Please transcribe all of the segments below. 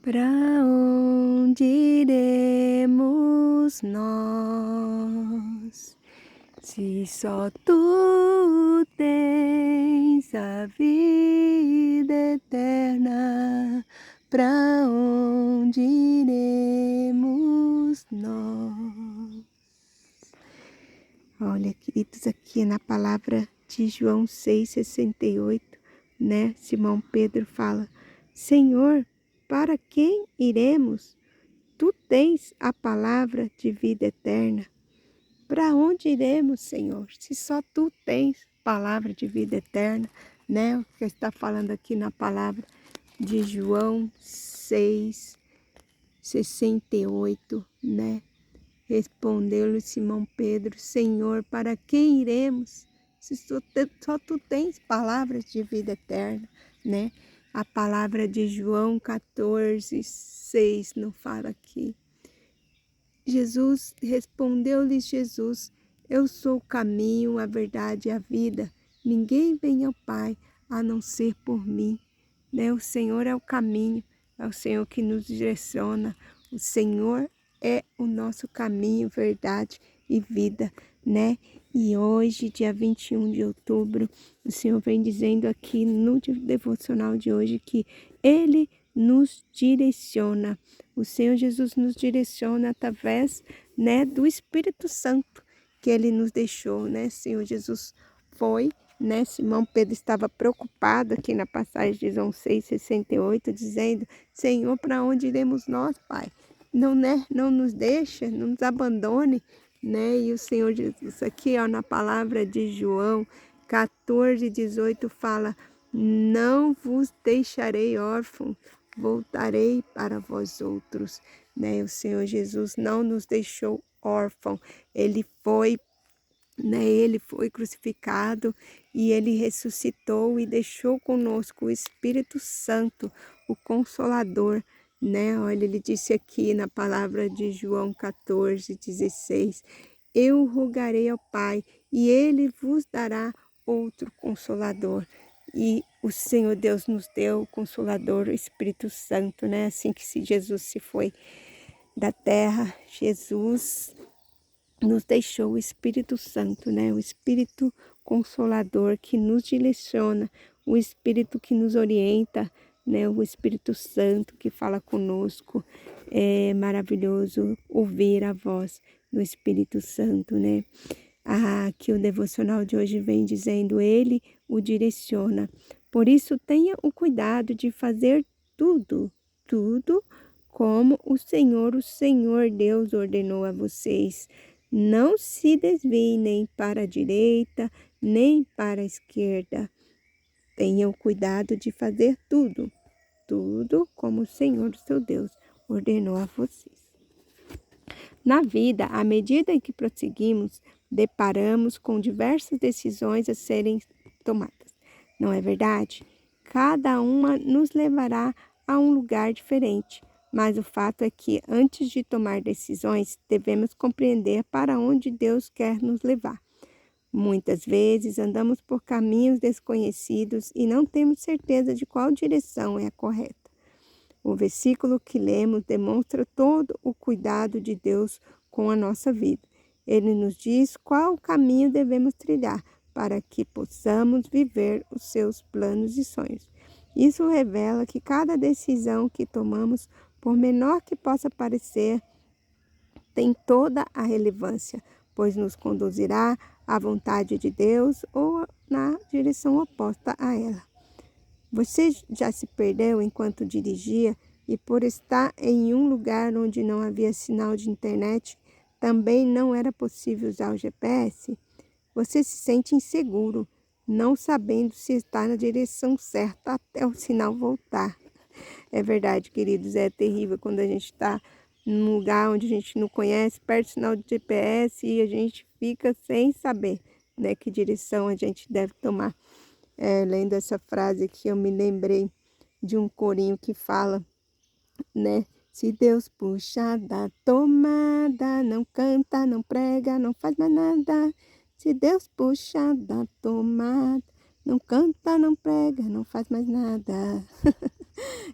Para onde iremos nós, se só tu tens a vida eterna? Para onde iremos nós? Olha, queridos, aqui na palavra de João 6,68, né? Simão Pedro fala: Senhor, para quem iremos? Tu tens a palavra de vida eterna. Para onde iremos, Senhor, se só tu tens palavra de vida eterna, né? O que está falando aqui na palavra de João 6,68, né? Respondeu-lhe Simão Pedro: Senhor, para quem iremos? Se só tu tens palavras de vida eterna, né? A palavra de João 14,6 não fala aqui. Respondeu-lhes Jesus: Eu sou o caminho, a verdade e a vida. Ninguém vem ao Pai a não ser por mim. Né? O Senhor é o caminho, é o Senhor que nos direciona. O Senhor é o nosso caminho, verdade e vida, né? E hoje, dia 21 de outubro, o Senhor vem dizendo aqui no devocional de hoje que Ele nos direciona. O Senhor Jesus nos direciona através, né, do Espírito Santo que Ele nos deixou, né? Senhor Jesus foi, né? Simão Pedro estava preocupado aqui na passagem de João 6,68, dizendo: Senhor, para onde iremos nós, Pai? Não, né? Não nos deixa, não nos abandone, né? E o Senhor Jesus aqui, ó, na palavra de João 14,18 fala: Não vos deixarei órfãos, voltarei para vós outros, né? O Senhor Jesus não nos deixou órfão, Ele foi, né? Ele foi crucificado e Ele ressuscitou e deixou conosco o Espírito Santo, o Consolador, né? Olha, Ele disse aqui na palavra de João 14,16, Eu rogarei ao Pai e Ele vos dará outro Consolador. E o Senhor Deus nos deu o Consolador, o Espírito Santo, né? Assim que Jesus se foi da terra, Jesus nos deixou o Espírito Santo, né? O Espírito Consolador que nos direciona, o Espírito que nos orienta, né? O Espírito Santo que fala conosco. É maravilhoso ouvir a voz do Espírito Santo, né? Que o devocional de hoje vem dizendo: Ele o direciona. Por isso, tenha o cuidado de fazer tudo como o Senhor Deus ordenou a vocês. Não se desvie nem para a direita, nem para a esquerda. Tenham cuidado de fazer tudo como o Senhor, seu Deus, ordenou a vocês. Na vida, à medida em que prosseguimos, deparamos com diversas decisões a serem tomadas. Não é verdade? Cada uma nos levará a um lugar diferente. Mas o fato é que, antes de tomar decisões, devemos compreender para onde Deus quer nos levar. Muitas vezes andamos por caminhos desconhecidos e não temos certeza de qual direção é a correta. O versículo que lemos demonstra todo o cuidado de Deus com a nossa vida. Ele nos diz qual caminho devemos trilhar para que possamos viver os seus planos e sonhos. Isso revela que cada decisão que tomamos, por menor que possa parecer, tem toda a relevância, pois nos conduzirá à vontade de Deus ou na direção oposta a ela. Você já se perdeu enquanto dirigia e, por estar em um lugar onde não havia sinal de internet, também não era possível usar o GPS? Você se sente inseguro, não sabendo se está na direção certa até o sinal voltar. É verdade, queridos, é terrível quando a gente está num lugar onde a gente não conhece, perde o sinal de GPS e a gente fica sem saber, né, que direção a gente deve tomar. Lendo essa frase aqui, eu me lembrei de um corinho que fala, né? Se Deus puxa da tomada, não canta, não prega, não faz mais nada. Se Deus puxa da tomada, não canta, não prega, não faz mais nada.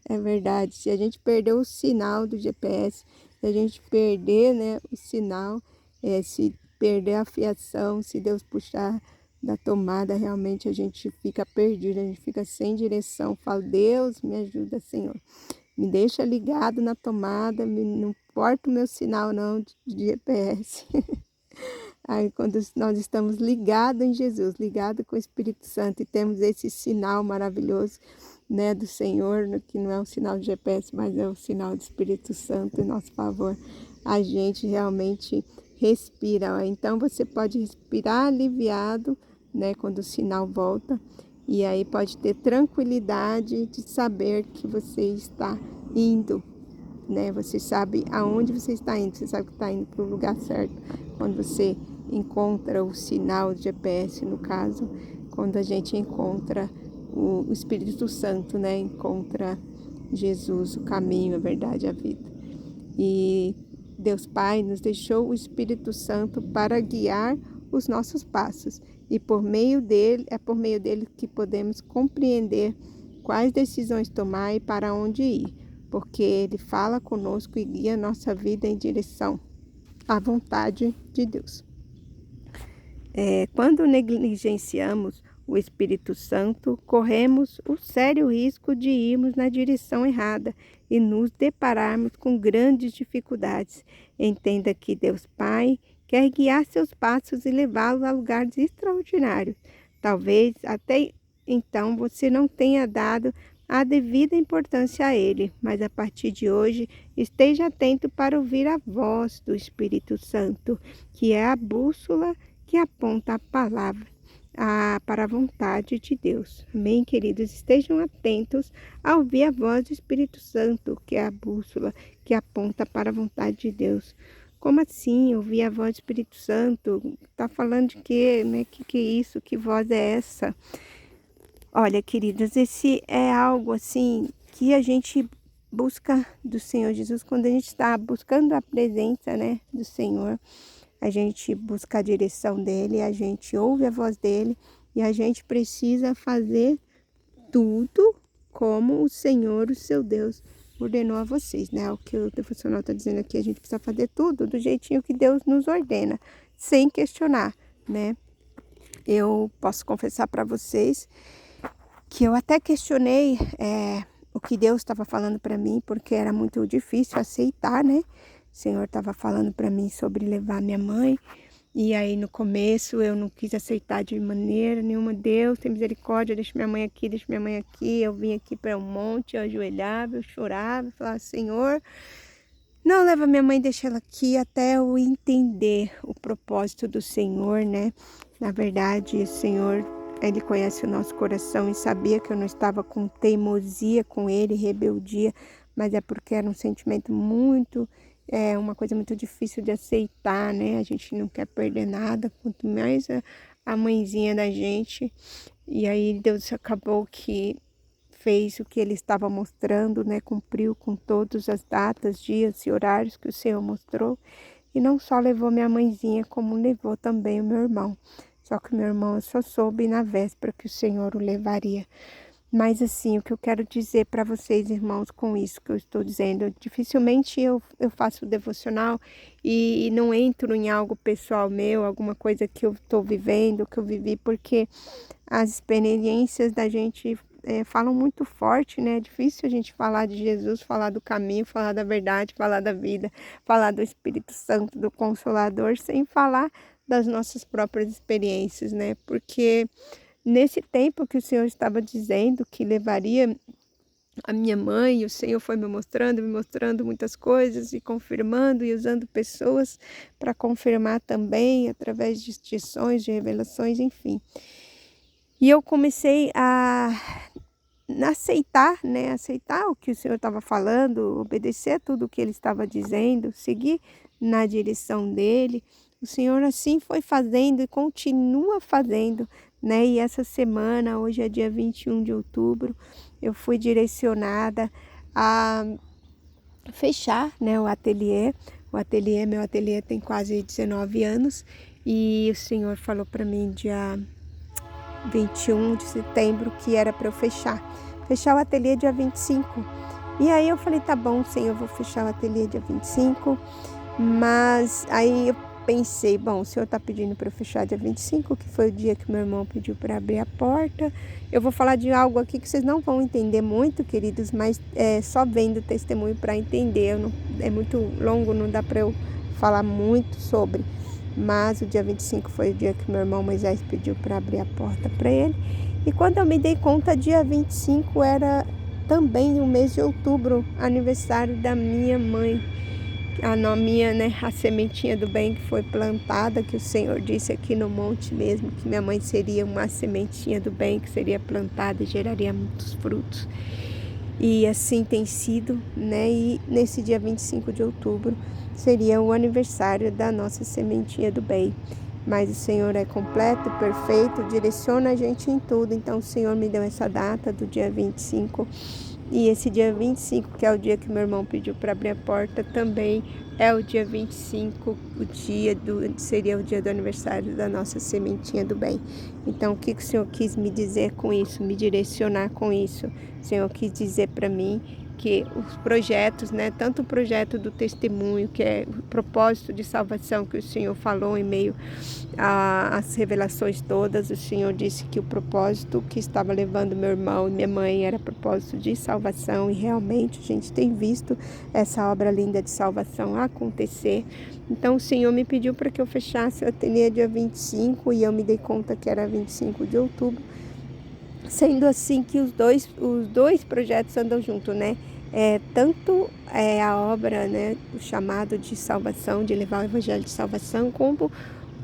É verdade. Se a gente perder o sinal do GPS, se a gente perder, né, o sinal, se perder a fiação, se Deus puxar da tomada, realmente a gente fica perdido, a gente fica sem direção. Falo, Deus, me ajuda, Senhor. Me deixa ligado na tomada, não importa o meu sinal não de GPS. Aí quando nós estamos ligados em Jesus, ligados com o Espírito Santo e temos esse sinal maravilhoso, né, do Senhor, que não é um sinal de GPS, mas é o sinal do Espírito Santo em nosso favor, a gente realmente respira. Ó. Então você pode respirar aliviado, né, quando o sinal volta, e aí pode ter tranquilidade de saber que você está indo, né? Você sabe aonde você está indo, você sabe que está indo para o lugar certo. Quando você encontra o sinal de GPS, no caso, quando a gente encontra o Espírito Santo, né? Encontra Jesus, o caminho, a verdade e a vida. E Deus Pai nos deixou o Espírito Santo para guiar os nossos passos. E por meio dele, é por meio dele que podemos compreender quais decisões tomar e para onde ir, porque ele fala conosco e guia nossa vida em direção à vontade de Deus. Quando negligenciamos o Espírito Santo, corremos o sério risco de irmos na direção errada e nos depararmos com grandes dificuldades. Entenda que Deus Pai quer guiar seus passos e levá-los a lugares extraordinários. Talvez até então você não tenha dado a devida importância a ele, mas a partir de hoje esteja atento para ouvir a voz do Espírito Santo, que é a bússola que aponta a palavra para a vontade de Deus. Amém, queridos? Estejam atentos a ouvir a voz do Espírito Santo, que é a bússola que aponta para a vontade de Deus. Como assim, ouvir a voz do Espírito Santo? Tá falando de quê? Né? Que é isso? Que voz é essa? Olha, queridos, esse é algo assim que a gente busca do Senhor Jesus quando a gente está buscando a presença, né, do Senhor. A gente busca a direção dele, a gente ouve a voz dele e a gente precisa fazer tudo como o Senhor, o seu Deus, ordenou a vocês, né? O que o devocional está dizendo aqui, a gente precisa fazer tudo do jeitinho que Deus nos ordena, sem questionar, né? Eu posso confessar para vocês que eu até questionei o que Deus estava falando para mim, porque era muito difícil aceitar, né? O Senhor estava falando para mim sobre levar minha mãe, e aí no começo eu não quis aceitar de maneira nenhuma. Deus, tem misericórdia, deixa minha mãe aqui, deixa minha mãe aqui. Eu vim aqui para um monte, eu ajoelhava, eu chorava, eu falava, Senhor, não leva minha mãe, deixa ela aqui, até eu entender o propósito do Senhor, né? Na verdade, o Senhor, Ele conhece o nosso coração e sabia que eu não estava com teimosia com Ele, rebeldia, mas é porque era um sentimento muito, uma coisa muito difícil de aceitar, né? A gente não quer perder nada, quanto mais a mãezinha da gente. E aí Deus acabou que fez o que Ele estava mostrando, né? Cumpriu com todas as datas, dias e horários que o Senhor mostrou. E não só levou minha mãezinha, como levou também o meu irmão. Só que o meu irmão, eu só soube na véspera que o Senhor o levaria. Mas assim, o que eu quero dizer para vocês, irmãos, com isso que eu estou dizendo, dificilmente eu faço devocional e não entro em algo pessoal meu, alguma coisa que eu estou vivendo, que eu vivi, porque as experiências da gente falam muito forte, né? É difícil a gente falar de Jesus, falar do caminho, falar da verdade, falar da vida, falar do Espírito Santo, do Consolador, sem falar das nossas próprias experiências, né? Porque nesse tempo que o Senhor estava dizendo que levaria a minha mãe, o Senhor foi me mostrando muitas coisas e confirmando e usando pessoas para confirmar também, através de instruções, de revelações, enfim. E eu comecei a aceitar, né? Aceitar o que o Senhor estava falando, obedecer tudo o que Ele estava dizendo, seguir na direção dEle. O Senhor assim foi fazendo e continua fazendo, né? E essa semana, hoje é dia 21 de outubro, eu fui direcionada a fechar, né, o ateliê. Meu ateliê tem quase 19 anos e o Senhor falou para mim dia 21 de setembro que era para eu fechar. fechar o ateliê dia 25. E aí eu falei, tá bom, Senhor, eu vou fechar o ateliê dia 25. Mas aí eu pensei, bom, o Senhor está pedindo para eu fechar dia 25, que foi o dia que meu irmão pediu para abrir a porta. Eu vou falar de algo aqui que vocês não vão entender muito, queridos, mas só vendo o testemunho para entender. É muito longo, não dá para eu falar muito sobre. Mas o dia 25 foi o dia que meu irmão Moisés pediu para abrir a porta para ele. E quando eu me dei conta, dia 25 era também o mês de outubro, aniversário da minha mãe. A sementinha do bem que foi plantada, que o Senhor disse aqui no monte mesmo, que minha mãe seria uma sementinha do bem que seria plantada e geraria muitos frutos. E assim tem sido, né? E nesse dia 25 de outubro seria o aniversário da nossa sementinha do bem. Mas o Senhor é completo, perfeito, direciona a gente em tudo. Então o Senhor me deu essa data do dia 25. E esse dia 25, que é o dia que meu irmão pediu para abrir a porta, também é o dia 25, seria o dia do aniversário da nossa sementinha do bem. Então, o que o Senhor quis me dizer com isso, me direcionar com isso? O Senhor quis dizer para mim que os projetos, né, tanto o projeto do testemunho, que é o propósito de salvação que o Senhor falou em meio às revelações todas, o Senhor disse que o propósito que estava levando meu irmão e minha mãe era propósito de salvação, e realmente a gente tem visto essa obra linda de salvação acontecer. Então o Senhor me pediu para que eu fechasse o ateliê dia 25 e eu me dei conta que era 25 de outubro. Sendo assim que os dois projetos andam juntos, né? Tanto a obra, né, o chamado de salvação, de levar o evangelho de salvação, como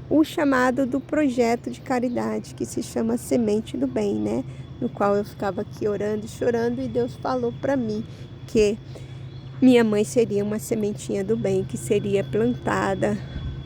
o chamado do projeto de caridade, que se chama Semente do Bem, né? No qual eu ficava aqui orando e chorando, e Deus falou para mim que minha mãe seria uma sementinha do bem, que seria plantada,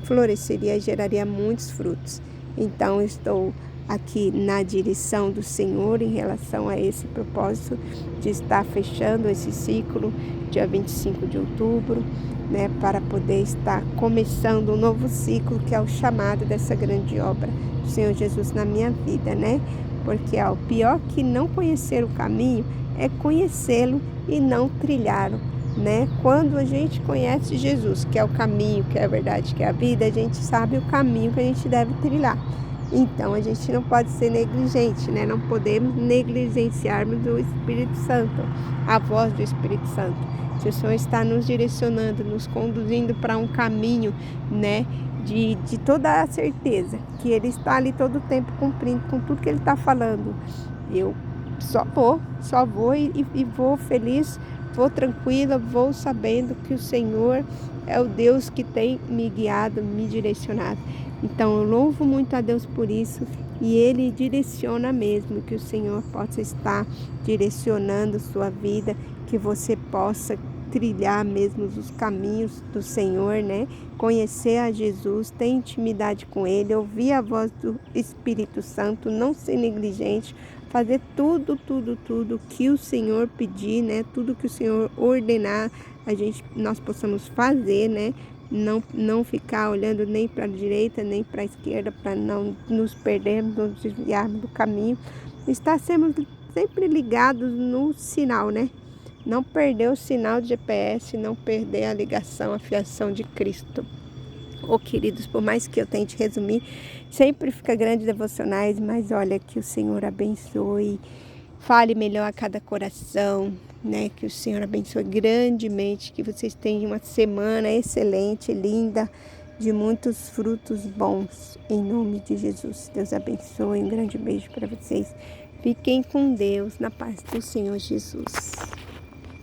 floresceria e geraria muitos frutos. Então, eu estou aqui na direção do Senhor em relação a esse propósito de estar fechando esse ciclo dia 25 de outubro, né, para poder estar começando um novo ciclo, que é o chamado dessa grande obra do Senhor Jesus na minha vida, né? Porque o pior que não conhecer o caminho é conhecê-lo e não trilhá-lo, né? Quando a gente conhece Jesus, que é o caminho, que é a verdade, que é a vida, a gente sabe o caminho que a gente deve trilhar. Então, a gente não pode ser negligente, né? Não podemos negligenciarmos o Espírito Santo, a voz do Espírito Santo. Se o Senhor está nos direcionando, nos conduzindo para um caminho, né, de toda a certeza, que Ele está ali todo o tempo cumprindo com tudo que Ele está falando, eu só vou e vou feliz, vou tranquila, vou sabendo que o Senhor é o Deus que tem me guiado, me direcionado. Então eu louvo muito a Deus por isso, e Ele direciona mesmo, que o Senhor possa estar direcionando sua vida, que você possa trilhar mesmo os caminhos do Senhor, né? Conhecer a Jesus, ter intimidade com Ele, ouvir a voz do Espírito Santo, não ser negligente, fazer tudo que o Senhor pedir, né? Tudo que o Senhor ordenar, nós possamos fazer, né? Não ficar olhando nem para a direita, nem para a esquerda, para não nos perdermos, nos desviarmos do caminho. Estarmos sempre ligados no sinal, né? Não perder o sinal de GPS, não perder a ligação, a fiação de Cristo. Queridos, por mais que eu tente resumir, sempre fica grande devocionais, mas olha, que o Senhor abençoe, fale melhor a cada coração, né? Que o Senhor abençoe grandemente, que vocês tenham uma semana excelente, linda, de muitos frutos bons, em nome de Jesus. Deus abençoe, um grande beijo para vocês. Fiquem com Deus, na paz do Senhor Jesus.